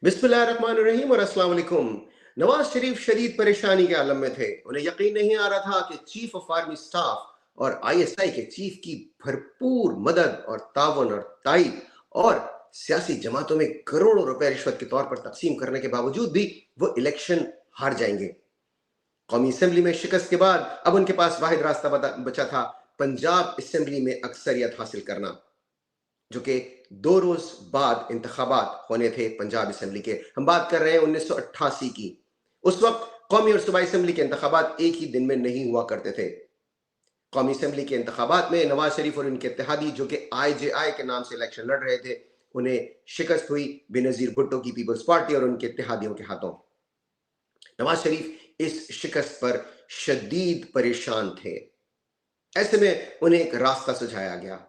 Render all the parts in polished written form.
बिस्मिल्लाहिर्रहमानिर्रहीम और अस्सलाम वालेकुम। नवाज शरीफ शदीद परेशानी के आलम में थे। उन्हें यकीन नहीं आ रहा था कि चीफ ऑफ आर्मी स्टाफ और आईएसआई के चीफ की भरपूर मदद और तावन और ताईद और सियासी जमातों में करोड़ों रुपए रिश्वत के तौर पर तकसीम करने के बावजूद भी वो इलेक्शन हार जाएंगे। कौमी असेंबली में शिकस्त के बाद अब उनके पास वाहिद रास्ता बचा था पंजाब असेंबली में अक्सरियत हासिल करना, जो कि 2 रोज बाद इंतखाबात होने थे पंजाब असेंबली के। हम बात कर रहे हैं 1988 की। उस वक्त कौमी और सूबाई असेंबली के इंतखाबात एक ही दिन में नहीं हुआ करते थे। कौमी असेंबली के इंतखाबात में नवाज शरीफ और उनके इत्तेहादी, जो कि आईजेआई के नाम से इलेक्शन लड़ रहे थे, उन्हें शिकस्त हुई बेनजीर भुट्टो की पीपल्स पार्टी और उनके इत्तेहादियों के हाथों। नवाज शरीफ इस शिकस्त पर शदीद परेशान थे। ऐसे में उन्हें एक रास्ता सुझाया गया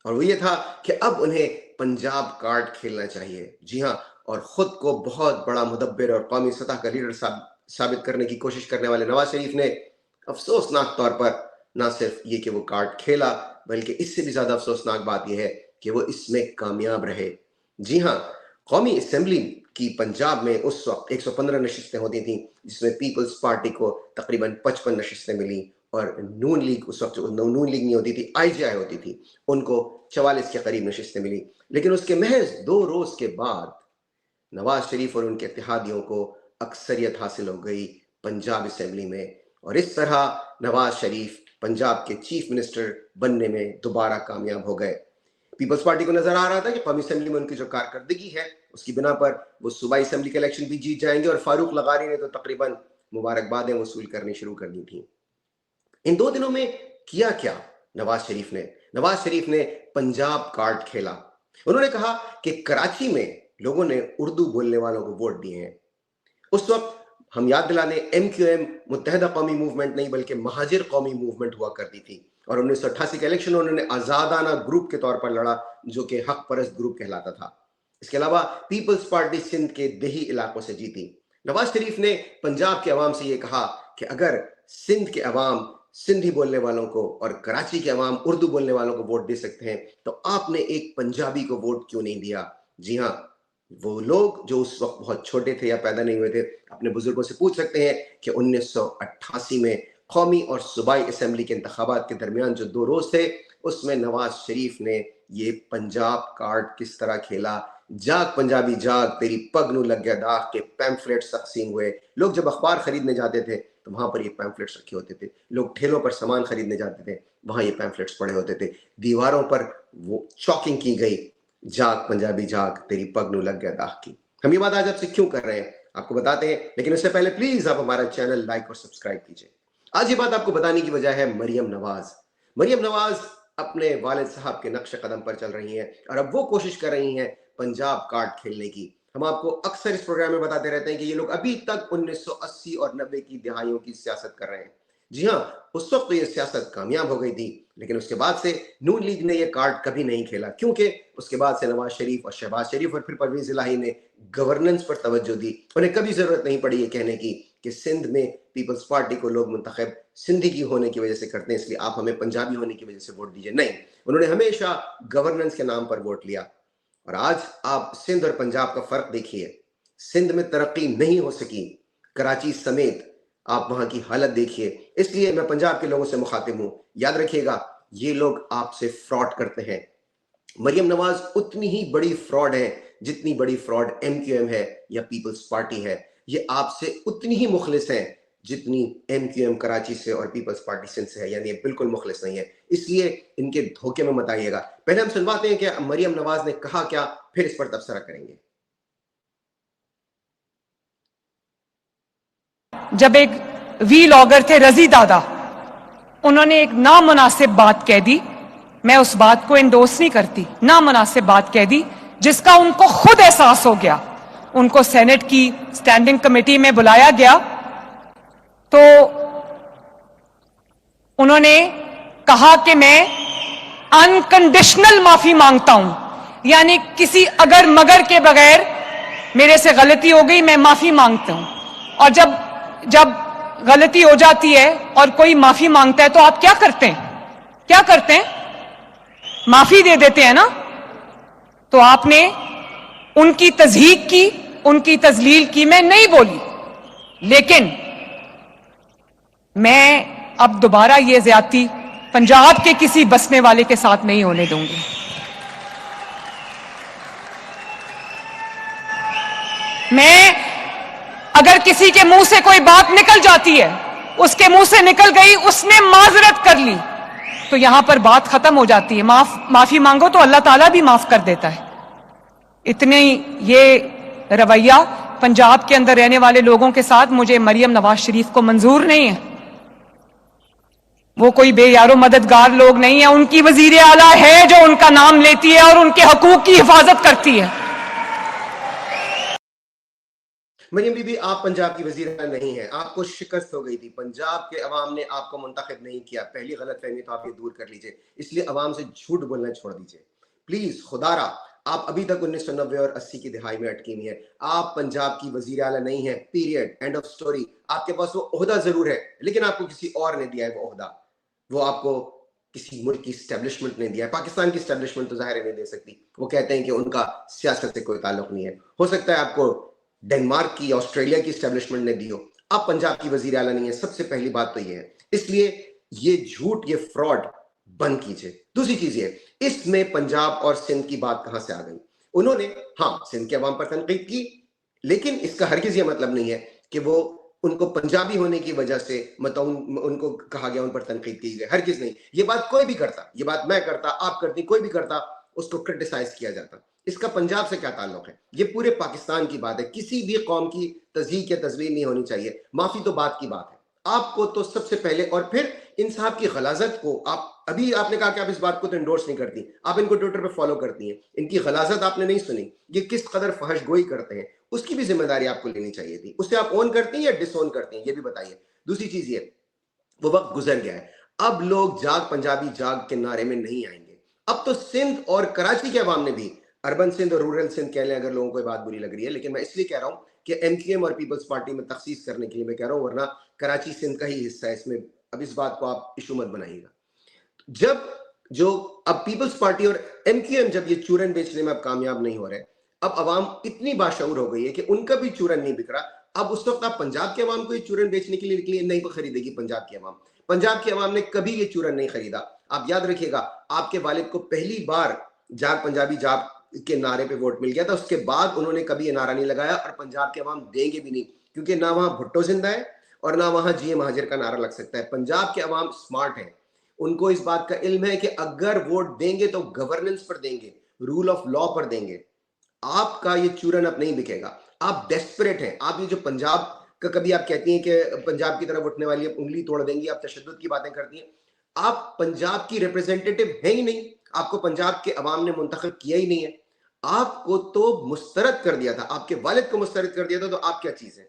और वो ये था कि अब उन्हें पंजाब कार्ड खेलना चाहिए। जी हाँ, और खुद को बहुत बड़ा मुदब्बिर और कौमी सतह का लीडर साबित करने की कोशिश करने वाले नवाज शरीफ ने अफसोसनाक तौर पर ना सिर्फ ये कि वो कार्ड खेला, बल्कि इससे भी ज्यादा अफसोसनाक बात यह है कि वो इसमें कामयाब रहे। जी हाँ, कौमी असेंबली की पंजाब में उस वक्त 115 नशिस्तें होती थी, जिसमें पीपल्स पार्टी को तकरीबन 55 नशिस्तें मिली और नून लीग, उस वक्त नून लीग नहीं होती थी, आईजेआई होती थी, उनको 44 के करीब नशिस्तें मिली। लेकिन उसके महज 2 रोज के बाद नवाज शरीफ और उनके इत्तेहादियों को अक्सरियत हासिल हो गई पंजाब असेंबली में और इस तरह नवाज शरीफ पंजाब के चीफ मिनिस्टर बनने में दोबारा कामयाब हो गए। पीपल्स पार्टी को नजर आ रहा था कि कौमी असेंबली में उनकी जो कारकर्दगी है उसकी बिना पर वो सूबाई असेंबली के इलेक्शन भी जीत जाएंगे और फारूक लगारी ने तो तकरीबन मुबारकबादें वसूल करनी शुरू कर दी थी। इन 2 दिनों में किया क्या नवाज शरीफ ने पंजाब कार्ड खेला। उन्होंने कहा कि कराची में लोगों ने उर्दू बोलने वालों को वोट दिए हैं। उस वक्त हम याद दिला दें, एमक्यूएम मुत्तहदा कौमी मूवमेंट नहीं बल्कि महाजिर कौमी मूवमेंट हुआ करती थी और 1988 के इलेक्शन उन्होंने आजादाना ग्रुप के तौर पर लड़ा, जो कि हक परस्त ग्रुप कहलाता था। इसके अलावा पीपल्स पार्टी सिंध के देही इलाकों से जीती। नवाज शरीफ ने पंजाब के अवाम से यह कहा कि अगर सिंध के अवाम सिंधी बोलने वालों को और कराची के अवाम उर्दू बोलने वालों को वोट दे सकते हैं, तो आपने एक पंजाबी को वोट क्यों नहीं दिया। जी हाँ, वो लोग जो उस वक्त बहुत छोटे थे या पैदा नहीं हुए थे, अपने बुजुर्गों से पूछ सकते हैं कि 1988 में कौमी और सूबाई असेंबली के इंतखाबात के दरमियान जो 2 रोज थे, उसमें नवाज शरीफ ने ये पंजाब कार्ड किस तरह खेला। जाग पंजाबी जाग, तेरी पग नू लग गया दाग के पैम्फलेट्स तकसीम हुए। लोग जब अखबार खरीदने जाते थे तो वहां पर ये पैम्फलेट्स रखे होते थे। लोग ठेलों पर सामान खरीदने जाते थे, वहां ये पैम्फलेट्स पड़े होते थे। दीवारों पर वो चॉकिंग की गई, जाग पंजाबी जाग, तेरी पग नू लग गया दाग की। हम ये बात आज आपसे क्यों कर रहे हैं आपको बताते हैं, लेकिन उससे पहले प्लीज आप हमारा चैनल लाइक और सब्सक्राइब कीजिए। आज ये बात आपको बताने की वजह है मरियम नवाज अपने वालिद साहब के नक्शे कदम पर चल रही हैं और अब वो कोशिश कर रही हैं पंजाब कार्ड खेलने की। हम आपको अक्सर इस प्रोग्राम में बताते रहते हैं कि ये लोग अभी तक 1980 और 90 की दहाइयों की सियासत कर रहे हैं। जी हाँ, उस वक्त तो ये सियासत कामयाब हो गई थी, लेकिन उसके बाद से नून लीग ने ये कार्ड कभी नहीं खेला, क्योंकि उसके बाद से नवाज शरीफ और शहबाज शरीफ और फिर परवेज इलाही ने गवर्नेंस पर तवज्जो दी। उन्हें कभी जरूरत नहीं पड़ी ये कहने की कि सिंध में पीपल्स पार्टी को लोग मुंतखब सिंधी की होने की वजह से करते हैं, इसलिए आप हमें पंजाबी होने की वजह से वोट दीजिए। नहीं, उन्होंने हमेशा गवर्नेंस के नाम पर वोट लिया। और आज आप सिंध और पंजाब का फर्क देखिए। सिंध में तरक्की नहीं हो सकी, कराची समेत आप वहां की हालत देखिए। इसलिए मैं पंजाब के लोगों से मुखातिब हूं, याद रखिएगा, ये लोग आपसे फ्रॉड करते हैं। मरियम नवाज उतनी ही बड़ी फ्रॉड है जितनी बड़ी फ्रॉड एमक्यूएम है या पीपल्स पार्टी है। ये आपसे उतनी ही मुखलिस है जितनी एमक्यूएम कराची से और पीपल्स पार्टी सिंध से है, यानी ये बिल्कुल मुखलिस नहीं है। इसलिए इनके धोखे में मत आइएगा। पहले हम सुनवाते हैं कि मरियम नवाज ने कहा क्या, फिर इस पर तबसरा करेंगे। जब एक वीलॉगर थे रजी दादा, उन्होंने एक नामुनासिब बात कह दी, मैं उस बात को इंडोर्स नहीं करती, नामुनासिब बात कह दी जिसका उनको खुद एहसास हो गया। उनको सेनेट की स्टैंडिंग कमेटी में बुलाया गया तो उन्होंने कहा कि मैं अनकंडीशनल माफी मांगता हूं, यानी किसी अगर मगर के बगैर मेरे से गलती हो गई, मैं माफी मांगता हूं। और जब गलती हो जाती है और कोई माफी मांगता है तो आप क्या करते हैं? माफी दे देते हैं ना। तो आपने उनकी तज़हीक की उनकी तजलील की, मैं नहीं बोली, लेकिन मैं अब दोबारा ये ज्यादती पंजाब के किसी बसने वाले के साथ नहीं होने दूंगी। मैं अगर किसी के मुंह से कोई बात निकल जाती है, उसके मुंह से निकल गई, उसने माजरत कर ली, तो यहां पर बात खत्म हो जाती है। माफी मांगो तो अल्लाह ताला भी माफ कर देता है। इतने ये रवैया पंजाब के अंदर रहने वाले लोगों के साथ मुझे मरियम नवाज शरीफ को मंजूर नहीं है। वो कोई बेयारो मददगार लोग नहीं है, उनकी वजीर आला है जो उनका नाम लेती है और उनके हकूक की हिफाजत करती है। मरियम बीबी, आप पंजाब की वजीर नहीं है, आपको शिकस्त हो गई थी, पंजाब के अवाम ने आपको मुंतखब नहीं किया। पहली गलतफहमी तो आप ये दूर कर लीजिए, इसलिए अवाम से झूठ बोलना छोड़ दीजिए प्लीज। खुदारा, आप अभी तक 1990 और 80 की दिहाई में अटकी हुई है। आप पंजाब की वजीर आला नहीं है, पीरियड, एंड ऑफ स्टोरी। आपके पास वो ओहदा जरूर है, लेकिन आपको किसी और ने दिया है वो ओहदा। वो आपको किसी मुल्क की स्टैब्लिशमेंट ने दिया है। पाकिस्तान की स्टैब्लिशमेंट तो जाहिर नहीं दे सकती, वो कहते हैं कि उनका सियासत से कोई ताल्लुक नहीं है। हो सकता है आपको डेनमार्क की, ऑस्ट्रेलिया की स्टैब्लिशमेंट ने दी हो। आप पंजाब की वजीर आला नहीं है, सबसे पहली बात तो ये है। इसलिए ये झूठ, ये फ्रॉड बंद कीजिए। दूसरी चीज ये, इसमें पंजाब और सिंध की बात कहां से आ गई? उन्होंने हाँ सिंध के अवाम पर तनकीद की, लेकिन इसका हरगिज ये मतलब नहीं है कि वो उनको पंजाबी होने की वजह से मतलब उनको कहा गया, उन पर तनकीद की गई, हरगिज नहीं। ये बात कोई भी करता, ये बात मैं करता, आप करती, कोई भी करता, उसको क्रिटिसाइज किया जाता। इसका पंजाब से क्या ताल्लुक है? ये पूरे पाकिस्तान की बात है। किसी भी कौम की तज़हीक या तज़लील नहीं होनी चाहिए। माफी तो बात की बात है। आपको तो सबसे पहले, और फिर इन साहब की गलाजत को आप अभी आपने कहा कि आप इस बात को तो इंडोर्स नहीं करती, आप इनको ट्विटर पे फॉलो करती हैं, इनकी गलाजत आपने नहीं सुनी, ये किस कदर फहश गोई करते हैं, उसकी भी जिम्मेदारी आपको लेनी चाहिए थी। उसे आप ओन करती हैं या डिसओन करती हैं, ये भी बताइए। दूसरी चीज ये, वो वक्त गुजर गया है, अब लोग जाग पंजाबी जाग के नारे में नहीं आएंगे। अब तो सिंध और कराची के अवाम ने भी, अर्बन सिंध और रूरल सिंध कह लें अगर लोगों को बात बुरी लग रही है, लेकिन मैं इसलिए कह रहा हूं कि एमक्यूएम और पीपल्स पार्टी में तखसीस करने के लिए मैं कह रहा हूं, वरना कराची सिंध का ही हिस्सा है इसमें। अब इस बात को आप इशू मत बनाइएगा। जब जो अब पीपल्स पार्टी और एमक्यूएम जब ये चूरन बेचने में अब कामयाब नहीं हो रहे, अब अवाम इतनी बाशऊर हो गई है कि उनका भी चूरन नहीं बिक रहा। अब उस वक्त आप पंजाब के अवाम को ये चूरन बेचने के लिए निकली, नहीं खरीदेगी पंजाब की अवाम। पंजाब की अवाम ने कभी ये चूरन नहीं खरीदा। आप याद रखिएगा, आपके वालिद को पहली बार जाग पंजाबी जाग के नारे पे वोट मिल गया था, उसके बाद उन्होंने कभी ये नारा नहीं लगाया, और पंजाब के अवाम देंगे भी नहीं, क्योंकि ना वहां भुट्टो जिंदा है और ना वहां जीए महाजिर का नारा लग सकता है। पंजाब के अवाम स्मार्ट है, उनको इस बात का इल्म है कि अगर वोट देंगे तो गवर्नेंस पर देंगे, रूल ऑफ लॉ पर देंगे। आपका ये चूरन अब नहीं बिकेगा। आप डेस्परेट हैं। आप ये जो पंजाब का कभी आप कहती हैं कि पंजाब की तरफ उठने वाली उंगली तोड़ देंगी, आप तशद्दुद की बातें करती हैं। आप पंजाब की रिप्रेजेंटेटिव है ही नहीं, आपको पंजाब के अवाम ने मुंतखब किया ही नहीं है। आपको तो मुस्तरद कर दिया था, आपके वालिद को मुस्तरद कर दिया था, तो आप क्या चीज है?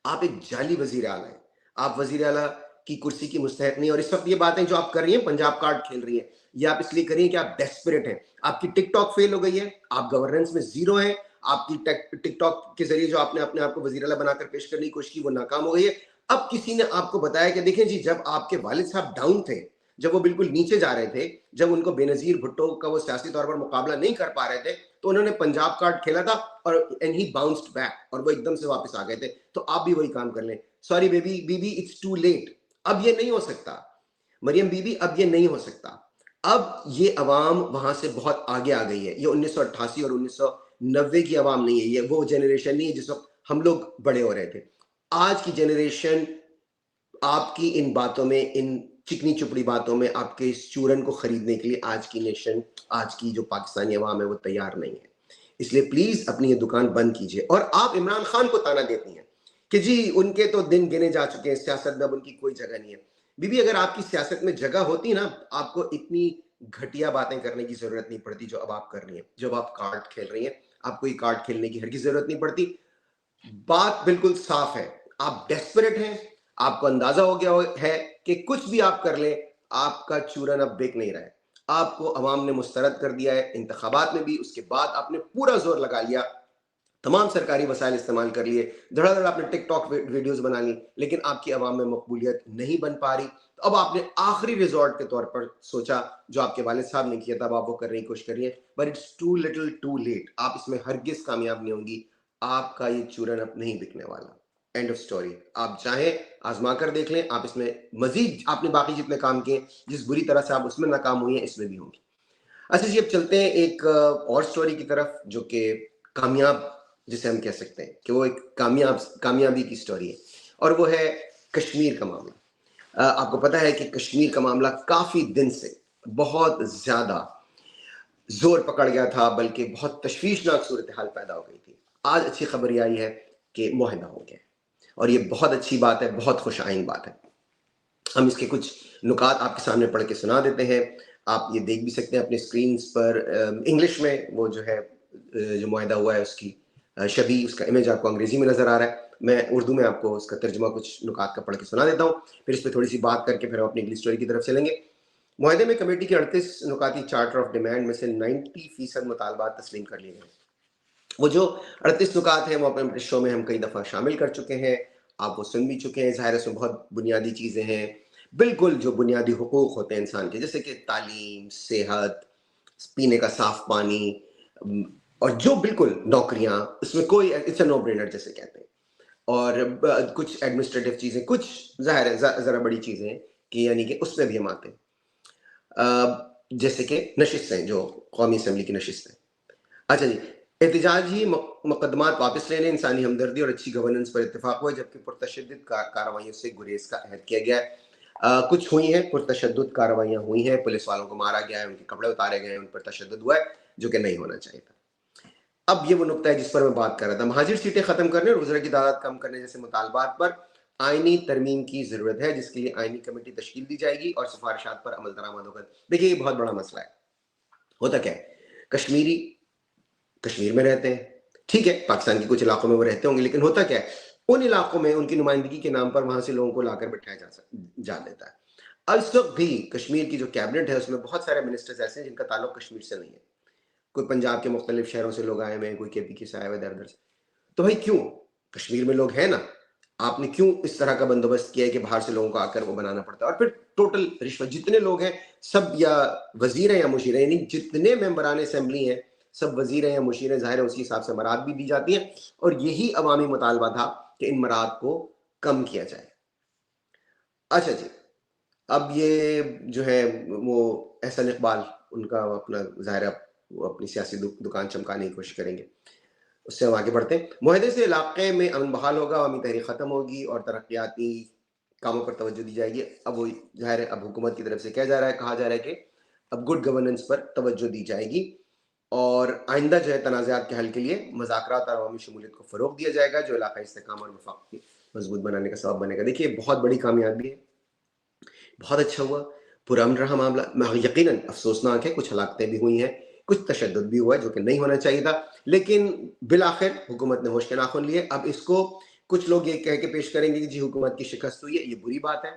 आप एक जाली वजीर आला है। आप वजीर आला की कुर्सी की मुस्तहक नहीं। और इस वक्त ये बातें जो आप कर रही हैं, पंजाब कार्ड खेल रही हैं, ये आप इसलिए कर रही हैं कि आप डेस्परेट हैं। आपकी टिकटॉक फेल हो गई है, आप गवर्नेंस में जीरो हैं। आपकी टिकटॉक के जरिए जो आपने अपने आप को वजीर आला बनाकर पेश करने की कोशिश की, वो नाकाम हो गई है। अब किसी ने आपको बताया कि देखें जी, जब आपके वालिद साहब डाउन थे, जब वो बिल्कुल नीचे जा रहे थे, जब उनको बेनजीर भुट्टो का वो सियासी तौर पर मुकाबला नहीं कर पा रहे थे, तो उन्होंने पंजाब कार्ड खेला था और एंड ही बाउंस्ड बैक, और वो एकदम से वापस आ गए थे। तो आप भी वही काम कर लें। सॉरी बीबी, इट्स टू लेट। अब ये नहीं हो सकता मरियम बीबी, अब ये नहीं हो सकता। अब ये अवाम वहां से बहुत आगे आ गई है। ये 1988 और 1990 की अवाम नहीं है, ये वो जनरेशन नहीं है जिस वक्त हम लोग बड़े हो रहे थे। आज की जनरेशन आपकी इन बातों में, इन चिकनी चुपड़ी बातों में, आपके इस चूरन को खरीदने के लिए आज की नेशन, आज की जो पाकिस्तानी अवाम है, वो तैयार नहीं है। इसलिए प्लीज अपनी ये दुकान बंद कीजिए। और आप इमरान खान को ताना देती हैं कि जी उनके तो दिन गिने जा चुके हैं, सियासत में अब उनकी कोई जगह नहीं है। बीबी, अगर आपकी सियासत में जगह होती ना, आपको इतनी घटिया बातें करने की जरूरत नहीं पड़ती जो अब आप कर रही हैं। जब आप कार्ड खेल रही हैं, आपको ये कार्ड खेलने की हरगिज़ जरूरत नहीं पड़ती। बात बिल्कुल साफ है, आप डेस्परेट हैं। आपको अंदाजा हो गया है कि कुछ भी आप कर लें, आपका चूरन अब बिक नहीं रहा है। आपको अवाम ने मुस्तरद कर दिया है, इंतखाबात में भी। उसके बाद आपने पूरा जोर लगा लिया, तमाम सरकारी वसाइल इस्तेमाल कर लिए, धड़ाधड़ आपने टिकटॉक वीडियोस बना ली, लेकिन आपकी आवाम में मकबूलियत नहीं बन पा रही। तो अब आपने आखिरी रिजॉर्ट के तौर पर सोचा, जो आपके वालिद साहब ने किया था, अब आप वो करने की कोशिश कर रही है, but it's too little too late. आप इसमें हरगिज कामयाब नहीं होंगी। आपका ये चूरन अब नहीं बिकने वाला। End of story. आप चाहें आजमा कर देख लें, आप इसमें मजीद आपने बाकी जितने काम किए, जिस बुरी तरह से आप उसमें नाकाम हुई हैं, इसमें भी होंगे। अच्छा जी, अब चलते हैं एक और स्टोरी की तरफ, जो कि कामयाब, जिसे हम कह सकते हैं कि वो एक कामयाबी की स्टोरी है, और वो है कश्मीर का मामला। आपको पता है कि कश्मीर का मामला काफी दिन से बहुत ज्यादा जोर पकड़ गया था, बल्कि बहुत तशवीशनाक सूरत हाल पैदा हो गई थी। आज अच्छी खबर ये आई है कि मुआहदा हो गया, और ये बहुत अच्छी बात है, बहुत खुशाइन बात है। हम इसके कुछ नुकात आपके सामने पढ़ के सुना देते हैं। आप ये देख भी सकते हैं अपने स्क्रीन पर, इंग्लिश में वो जो है जो मुआहदा हुआ है उसकी छवि, उसका इमेज आपको अंग्रेजी में नजर आ रहा है। मैं उर्दू में आपको उसका तर्जुमा कुछ नुकात का पढ़ के सुना देता हूँ, फिर इस पर थोड़ी सी बात करके फिर हम अपनी इंग्लिश स्टोरी की तरफ चलेंगे। मुआहदे में कमेटी के 38 नुकाती चार्टर ऑफ डिमांड में से 90% मुतालबात तस्लीम कर लिए गए। वो जो 38 नुकात हैं वो अपने शो में हम कई दफ़ा शामिल कर चुके हैं, आप वो सुन भी चुके हैं। ज़ाहिर है उसमें बहुत बुनियादी चीज़ें हैं, बिल्कुल जो बुनियादी हुकूक होते हैं इंसान के, जैसे कि तालीम, सेहत, पीने का साफ पानी, और जो बिल्कुल नौकरियां, उसमें कोई इट्स अ नो ब्रेनर जैसे कहते हैं। और कुछ एडमिनिस्ट्रेटिव चीज़ें, कुछ ज़ाहिर है ज़रा बड़ी चीज़ें हैं कि यानी कि उसमें भी हम आते हैं, जैसे कि नशिस्तें, जो कौमी असम्बली की नशिस्तें। अच्छा जी, एहतजाजी मुकदमात वापस लेने, इंसानी हमदर्दी और अच्छी गवर्नेंस पर इत्तेफाक हुआ, जबकि पुरतशद्दुद कार्रवाइयों से गुरेज का अहद किया गया है। कुछ हुई हैं पुरतशद्दुद कार्रवाइयाँ हुई हैं, पुलिस वालों को मारा गया है, उनके कपड़े उतारे गए हैं, उन पर तशद्दुद हुआ है, जो कि नहीं होना चाहिए था। अब ये वो नुकता है जिस पर मैं बात कर रहा था। महाजिर सीटें खत्म करने और उज़रा की तादाद कम करने जैसे मुतालबात पर आईनी तरमीम की जरूरत है, जिसके लिए आईनी कमेटी तश्कील दी जाएगी और सिफारिशात पर अमल दरामद होगा। देखिए, ये बहुत बड़ा मसला है। होता क्या है, कश्मीरी कश्मीर में रहते हैं, ठीक है, पाकिस्तान के कुछ इलाकों में वो रहते होंगे, लेकिन होता क्या है, उन इलाकों में उनकी नुमाइंदगी के नाम पर वहां से लोगों को लाकर बैठाया जा देता है। अब इस वक्त भी कश्मीर की जो कैबिनेट है उसमें बहुत सारे मिनिस्टर्स ऐसे हैं जिनका ताल्लुक कश्मीर से नहीं है। कोई पंजाब के मुख्तलिफ शहरों से लोग आए हुए हैं, कोई केपी के से आए हुए इधर से। तो भाई क्यों, कश्मीर में लोग हैं ना, आपने क्यों इस तरह का बंदोबस्त किया है कि बाहर से लोगों को आकर वो बनाना पड़ता है? और फिर टोटल रिश्वत, जितने लोग हैं सब या वजीर हैं या मुशीर हैं, यानी जितने मेंबरान असेंबली हैं सब वजीर हैं या मुशीर हैं, जाहिर है उसी हिसाब से मराद भी दी जाती हैं, और यही अवामी मुतालबा था कि इन मराद को कम किया जाए। अच्छा जी, अब ये जो है वो एहसन इकबाल, उनका अपना जाहिर है वो अपनी सियासी दुकान चमकाने की कोशिश करेंगे। उससे हम आगे बढ़ते हैं। मुआहदे से इलाके में अमन बहाल होगा, अवामी तहरीक खत्म होगी और तरक्याती कामों पर तवज्जो दी जाएगी। अब वो जाहिर है अब हुकूमत की तरफ से कहा जा रहा है कि अब गुड गवर्नेंस पर तवज्जो दी जाएगी, और आइंदा जो है तनाज़ात के हल के लिए मुज़ाकरात और अवामी शमूलियत को फ़रोग़ दिया जाएगा, जो इलाक़ाई इस्तेहकाम और वफ़ाक़ मजबूत बनाने का सबब बनेगा। देखिए, बहुत बड़ी कामयाबी है, बहुत अच्छा हुआ, पुरअमन रहा मामला। यकीनन अफसोसनाक है, कुछ हलाकतें भी हुई हैं, कुछ तशद्दुद भी हुआ है जो कि नहीं होना चाहिए था, लेकिन बिलाखिर हुकूमत ने होश के नाखून लिए। अब इसको कुछ लोग ये कह के पेश करेंगे कि जी हुकूमत की शिकस्त हुई है, ये बुरी बात है।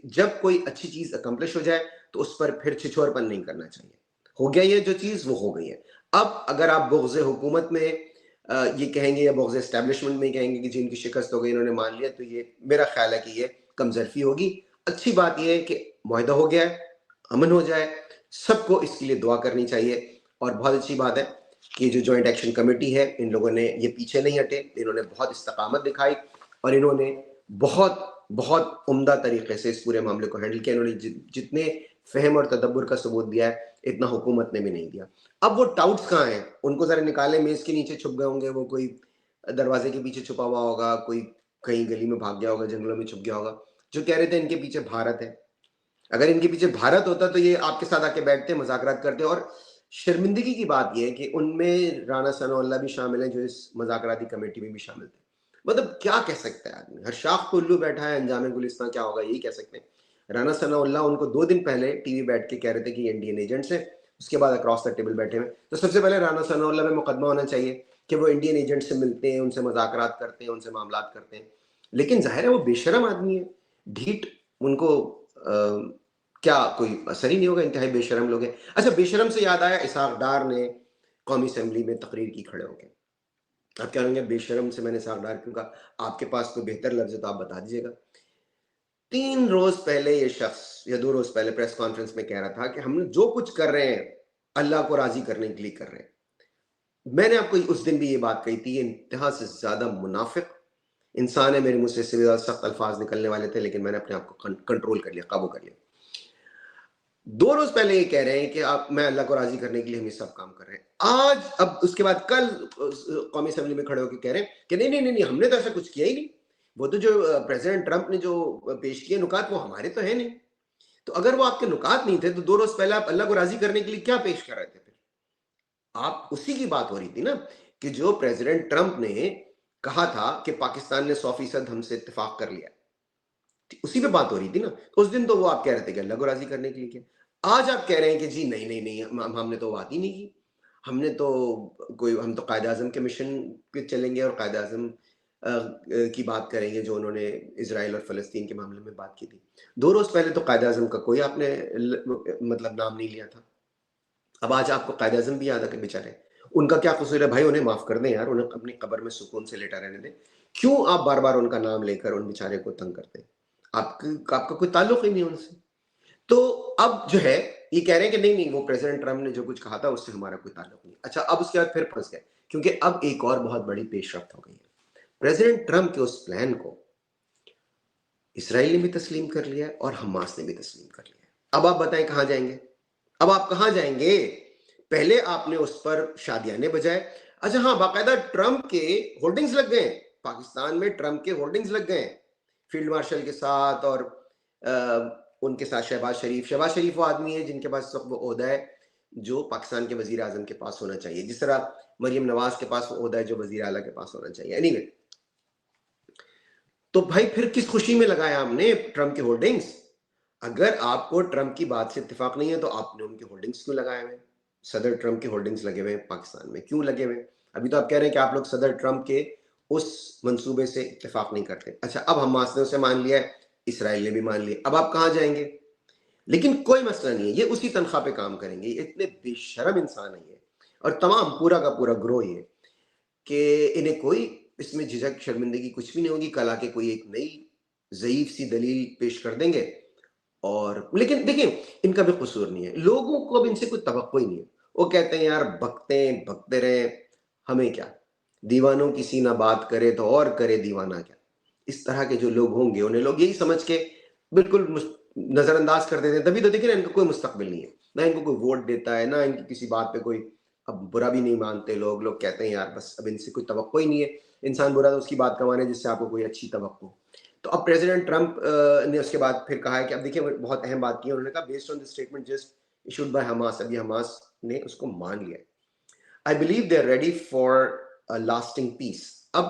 जब कोई अच्छी चीज अकम्प्लिश हो जाए तो उस पर फिर छिछोरपन नहीं करना चाहिए। हो गया ये जो चीज, वो हो गई है। अब अगर आप बुग़्ज़ हुकूमत में ये कहेंगे या बुग़्ज़ एस्टेब्लिशमेंट में कहेंगे कि जिनकी शिकस्त हो गई, इन्होंने मान लिया, तो ये मेरा ख्याल है कि ये कमजरफी होगी। अच्छी बात यह है कि मुआहदा हो गया है, अमन हो जाए, सबको इसके लिए दुआ करनी चाहिए। और बहुत अच्छी बात है कि जो जॉइंट एक्शन कमेटी है, इन लोगों ने ये पीछे नहीं हटे, इन्होंने बहुत इस्तकामत दिखाई और इन्होंने बहुत बहुत उम्दा तरीके से इस पूरे मामले को हैंडल किया। इन्होंने जितने फहम और तदब्बुर का सबूत दिया है, इतना हुकूमत ने भी नहीं दिया। अब वो टाउट्स कहाँ हैं, उनको जरा निकाले, मेज के नीचे छुप गए होंगे, वो कोई दरवाजे के पीछे छुपा हुआ होगा, कोई कहीं गली में भाग गया होगा, जंगलों में छुप गया होगा, जो कह रहे थे इनके पीछे भारत है। अगर इनके पीछे भारत होता तो ये आपके साथ आके बैठते, मुज़ाकरात करते। और शर्मिंदगी की बात ये है कि उनमें राना सनाउल्लाह भी शामिल हैं, जो इस मुज़ाकराती कमेटी में भी शामिल थे। मतलब क्या कह सकता है आदमी, हर शाख पे उल्लू बैठा है, अंजाम गुलिस्तान क्या होगा यही कह सकते हैं। राना सनाउल्लाह उनको 2 दिन पहले टीवी बैठ के कह रहे थे कि ये इंडियन एजेंट्स हैं, उसके बाद अक्रॉस द टेबल बैठे हुए। तो सबसे पहले राना सनाउल्लाह पे मुकदमा होना चाहिए कि वो इंडियन एजेंट से मिलते हैं, उनसे मुज़ाकरात करते हैं, उनसे मामलात करते हैं। लेकिन ज़ाहिर है वो बेशरम आदमी है, ढीठ, उनको क्या कोई असर ही नहीं होगा, इंतहाई बेशरम लोग हैं। अच्छा, बेशरम से याद आया, इसहाक डार ने कौमी असेंबली में तकरीर की खड़े होकर। आप क्या कहेंगे बेशरम से मैंने इसहाक डार क्यों कहा? आपके पास कोई बेहतर लफ्ज़ है तो आप बता दीजिएगा। 3 रोज पहले ये शख्स या 2 रोज पहले प्रेस कॉन्फ्रेंस में कह रहा था कि हम जो कुछ कर रहे हैं अल्लाह को राजी करने के लिए कर रहे हैं। मैंने आपको उस दिन भी ये बात कही थी, ये इंतहा से ज्यादा मुनाफिक इंसान है। मेरे मुंह से इससे भी ज्यादा सख्त अल्फाज निकलने वाले थे, लेकिन मैंने अपने आप को कंट्रोल कर लिया, काबू कर लिया। 2 रोज पहले ये कह रहे हैं कि आप, मैं अल्लाह को राजी करने के लिए हम ये सब काम कर रहे हैं। आज, अब उसके बाद कल कौमी असेंबली में खड़े होकर कह रहे हैं कि नहीं नहीं नहीं नहीं, हमने तो ऐसा कुछ किया ही नहीं। वो तो जो प्रेसिडेंट ट्रंप ने जो पेश किए नुकात, वो हमारे तो है नहीं। तो अगर वो आपके नुकात नहीं थे तो 2 रोज पहले आप अल्लाह को राजी करने के लिए क्या पेश कर रहे थे? फिर आप, उसी की बात हो रही थी ना कि जो प्रेसिडेंट ट्रंप ने कहा था कि पाकिस्तान ने 100% हमसे इत्तेफाक कर लिया, उसी पे बात हो रही थी ना। उस दिन तो वो आप कह रहे थे कि अल्लाह को राजी करने के लिए किया। आज आप कह रहे हैं कि जी नहीं नहीं नहीं, हमने तो बात ही नहीं की, हमने तो हम तो कायद आजम के मिशन पे चलेंगे और कायद आजम की बात करेंगे जो उन्होंने इजराइल और फलस्तीन के मामले में बात की थी। 2 रोज पहले तो कायद आजम का कोई आपने मतलब नाम नहीं लिया था। अब आज आपको कायद आजम भी याद है कि बेचारे, उनका क्या कसूर है भाई? उन्हें माफ कर दें यार, उन्हें अपनी कब्र में सुकून से लेटा रहने दें। क्यों आप बार बार उनका नाम लेकर उन बेचारे को तंग करते हैं? आपका कोई ताल्लुक ही नहीं उनसे। तो अब जो है ये कह रहे हैं कि नहीं नहीं, वो प्रेसिडेंट ट्रम्प ने जो कुछ कहा था उससे हमारा कोई ताल्लुक नहीं। अच्छा, अब उसके बाद फिर फंस गए, क्योंकि अब एक और बहुत बड़ी पेशरफ्त हो गई है। प्रेसिडेंट ट्रम्प के उस प्लान को इसराइल ने भी तस्लीम कर लिया है और हमास ने भी तस्लीम कर लिया है। अब आप बताएं कहां जाएंगे? अब आप कहां जाएंगे? पहले आपने उस पर शादियाने बजाए। अच्छा हाँ, बाकायदा ट्रम्प के होल्डिंग्स लग गए, पाकिस्तान में ट्रम्प के होल्डिंग्स लग गए फील्ड मार्शल के साथ और उनके साथ शहबाज शरीफ वो आदमी है जिनके पास वो ओहदा है जो पाकिस्तान के वजीर आजम के पास होना चाहिए, जिस तरह मरियम नवाज के पास वो ओहदा है जो वजीर आला के पास होना चाहिए। एनीवे, तो भाई फिर किस खुशी में लगाया हमने ट्रम्प के होल्डिंग्स? अगर आपको ट्रम्प की बात से इत्तेफाक नहीं है तो आपने उनके होल्डिंग्स क्यों लगाए हुए? सदर ट्रम्प के होल्डिंग्स लगे हुए पाकिस्तान में क्यों लगे हुए? अभी तो आप कह रहे हैं कि आप लोग सदर ट्रम्प के उस मंसूबे से इत्तेफाक नहीं करते। अच्छा, अब हमास ने उसे मान लिया है, इसराइल ने भी मान लिया, अब आप कहां जाएंगे? लेकिन कोई मसला नहीं है, ये उसी तनख्वाह पे काम करेंगे। इतने बेशरम इंसान है ये, और तमाम पूरा का पूरा ग्रोह ये, कि इन्हें कोई इसमें झिझक शर्मिंदगी कुछ भी नहीं होगी। कल आके कोई एक नई ज़ईफ सी दलील पेश कर देंगे। और लेकिन देखिए, इनका भी कसूर नहीं है, लोगों को अब इनसे कोई तवक्को ही नहीं है। वो कहते हैं यार भगते रहे, हमें क्या, दीवानों की सीना बात करे तो और करे दीवाना क्या। इस तरह के जो लोग होंगे उन्हें लोग यही समझ के बिल्कुल नजरअंदाज कर देते हैं। तभी तो देखिए ना, इनको कोई मुस्तकबिल नहीं है, ना इनको कोई वोट देता है, ना इनकी किसी बात पे कोई अब बुरा भी नहीं मानते। लोग कहते हैं यार बस अब इनसे कोई तवक्को ही नहीं है। इंसान बुरा तो उसकी बात का माने जिससे आपको कोई अच्छी तवक्को। तो अब प्रेसिडेंट ट्रंप ने उसके बाद फिर कहा है कि अब देखिए, बहुत अहम बात की है उन्होंने कहा, based on the statement just issued by Hamas, अभी हमास ने उसको मान लिया। I believe they are ready for a lasting peace. अब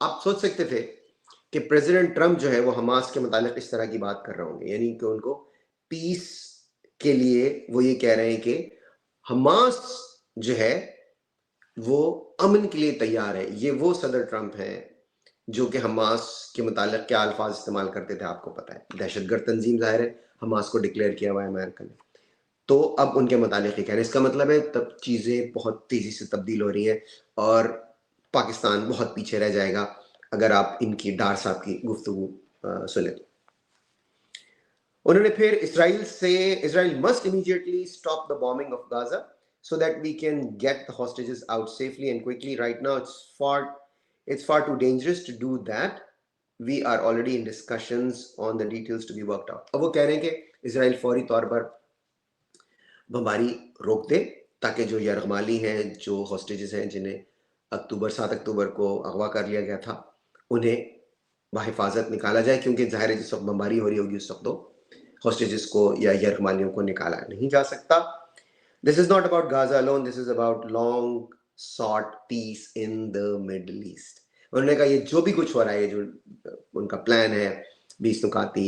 आप सोच सकते थे कि प्रेसिडेंट ट्रंप जो है वो हमास के मुतालिक इस तरह की बात कर रहे होंगे, यानी कि उनको पीस के लिए वो ये कह रहे हैं कि हमास जो है वो अमन के लिए तैयार है। ये वो सदर ट्रंप है जो कि हमास के मुतालिक क्या अल्फाज इस्तेमाल करते थे आपको पता है, दहशतगर्द तंजीम जाहिर है, हमास को डिक्लेयर किया हुआ है अमेरिका ने। तो अब उनके मुतालिक ही कह रहे हैं। इसका मतलब है तब चीज़ें बहुत तेज़ी से तब्दील हो रही हैं और पाकिस्तान बहुत पीछे रह जाएगा अगर आप इनकी डार साहब की गुफ्तगू सुने। उन्होंने फिर Israel must immediately stop the bombing of Gaza so that we can get the hostages out safely and quickly. Right now it's far too dangerous to do that. We are already in discussions on the details to be worked out. अब वो कह रहे हैं कि Israel फौरी तौर पर बमबारी रोक दे ताकि जो यरगमाली हैं, जो हॉस्टेजेस हैं जिन्हें 7 अक्टूबर को अगवा कर लिया गया था, उन्हें बाहिफाजत निकाला जाए, क्योंकि जाहिर है जिस वक्त बमबारी हो रही होगी उस वक्त तो हॉस्टेजेस को या यरगमालियों को निकाला नहीं जा सकता। This is not about Gaza alone. This is about long sought peace in the Middle East. उन्होंने कहा ये जो भी कुछ हो रहा है, जो उनका प्लान है 20 नुकाती,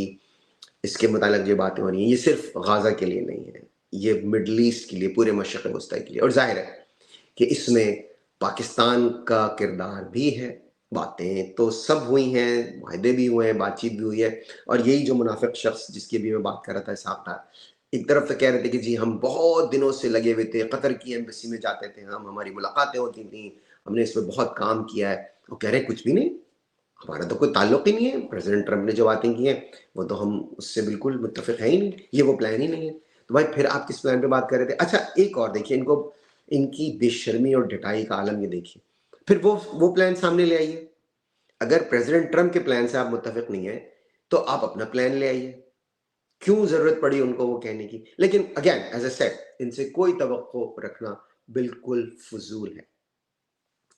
इसके मुतालिक जो बातें हो रही हैं, ये सिर्फ गाजा के लिए नहीं है, ये मिडल ईस्ट के लिए, पूरे मशरक़ वस्ता के लिए। और जाहिर है कि इसमें पाकिस्तान का किरदार भी है। बातें तो सब हुई हैं, वायदे भी हुए हैं, बातचीत भी हुई है। और यही जो मुनाफिक शख्स जिसकी भी मैं बात कर रहा था, इसहाक डार, एक तरफ तो कह रहे थे कि जी हम बहुत दिनों से लगे हुए थे, कतर की एम्बेसी में जाते थे, हमारी मुलाकातें होती थी, हमने इसमें बहुत काम किया है। वो कह रहे हैं कुछ भी नहीं, हमारा तो कोई ताल्लुक ही नहीं है, प्रेसिडेंट ट्रंप ने जो बातें की हैं वो तो हम उससे बिल्कुल मुत्तफिक है ही नहीं, ये वो प्लान ही नहीं है। तो भाई फिर आप किस प्लान पे बात कर रहे थे? अच्छा, एक और देखिए, इनकी बेशर्मी और ढिठाई का आलम ये देखिए। फिर वो प्लान सामने ले आइए। अगर प्रेसिडेंट ट्रम्प के प्लान से आप मुत्तफिक नहीं है तो आप अपना प्लान ले आइए। क्यों जरूरत पड़ी उनको वो कहने की? लेकिन अगेन एज ए सेड, इनसे कोई तवक्को रखना बिल्कुल फजूल है।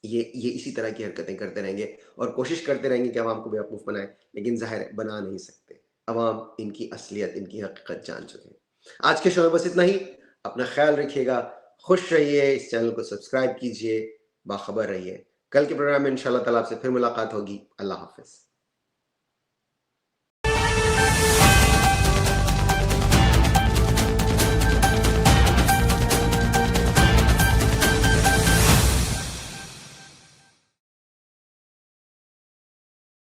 ये इसी तरह की हरकतें करते रहेंगे और कोशिश करते रहेंगे कि अवाम को बेवकूफ़ बनाए, लेकिन ज़ाहिर है बना नहीं सकते। अवाम इनकी असलियत, इनकी हकीकत जान चुके हैं। आज के शो में बस इतना ही। अपना ख्याल रखिएगा, खुश रहिए, इस चैनल को सब्सक्राइब कीजिए, बाखबर रहिए। कल के प्रोग्राम में इंशाल्लाह ताला आपसे फिर मुलाकात होगी। अल्लाह हाफ़िज़।